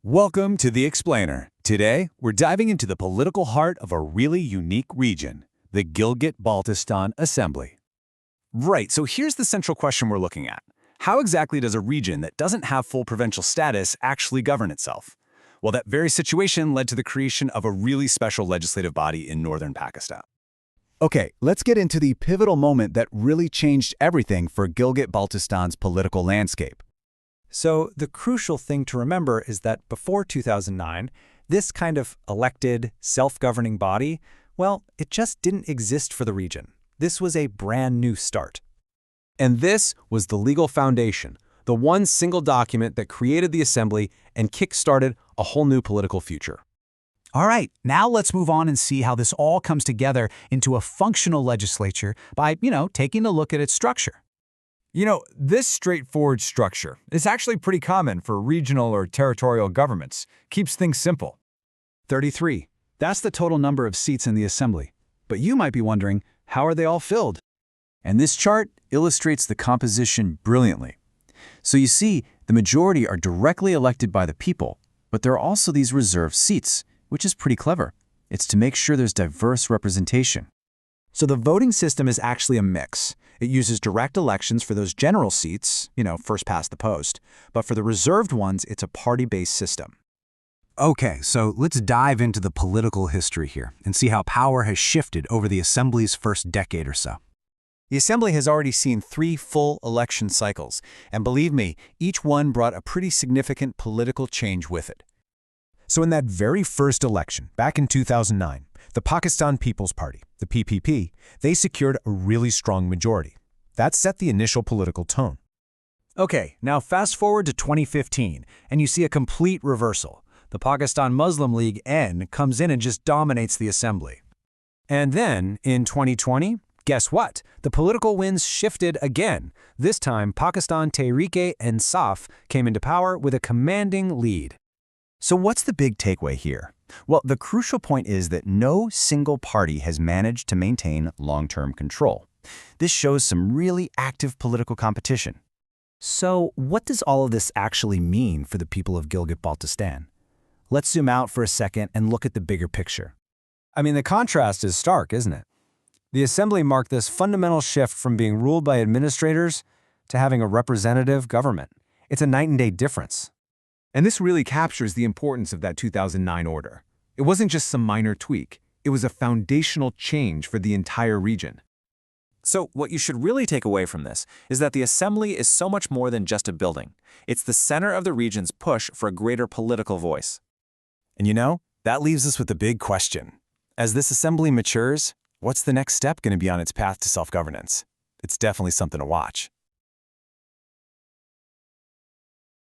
Welcome to The Explainer. Today, we're diving into the political heart of a really unique region, the Gilgit-Baltistan Assembly. Right, so here's the central question we're looking at. How exactly does a region that doesn't have full provincial status actually govern itself? Well, that very situation led to the creation of a really special legislative body in northern Pakistan. Okay, let's get into the pivotal moment that really changed everything for Gilgit-Baltistan's political landscape. So the crucial thing to remember is that before 2009, this kind of elected, self-governing body, well, it just didn't exist for the region. This was a brand new start. And this was the legal foundation, the one single document that created the assembly and kick-started a whole new political future. All right, now let's move on and see how this all comes together into a functional legislature by, taking a look at its structure. This straightforward structure is actually pretty common for regional or territorial governments. Keeps things simple. 33. That's the total number of seats in the assembly. But you might be wondering, how are they all filled? And this chart illustrates the composition brilliantly. So you see, the majority are directly elected by the people, but there are also these reserved seats, which is pretty clever. It's to make sure there's diverse representation. So the voting system is actually a mix. It uses direct elections for those general seats, first past the post. But for the reserved ones, it's a party-based system. Okay, so let's dive into the political history here and see how power has shifted over the Assembly's first decade or so. The Assembly has already seen 3 full election cycles, and believe me, each one brought a pretty significant political change with it. So in that very first election, back in 2009, the Pakistan People's Party, the PPP, they secured a really strong majority. That set the initial political tone. Okay, now fast forward to 2015, and you see a complete reversal. The Pakistan Muslim League N comes in and just dominates the assembly. And then, in 2020, guess what? The political winds shifted again. This time, Pakistan Tehreek-e-Insaf came into power with a commanding lead. So what's the big takeaway here? Well, the crucial point is that no single party has managed to maintain long-term control. This shows some really active political competition. So what does all of this actually mean for the people of Gilgit-Baltistan? Let's zoom out for a second and look at the bigger picture. The contrast is stark, isn't it? The assembly marked this fundamental shift from being ruled by administrators to having a representative government. It's a night-and-day difference. And this really captures the importance of that 2009 order. It wasn't just some minor tweak. It was a foundational change for the entire region. So what you should really take away from this is that the assembly is so much more than just a building. It's the center of the region's push for a greater political voice. And that leaves us with the big question. As this assembly matures, what's the next step going to be on its path to self-governance? It's definitely something to watch.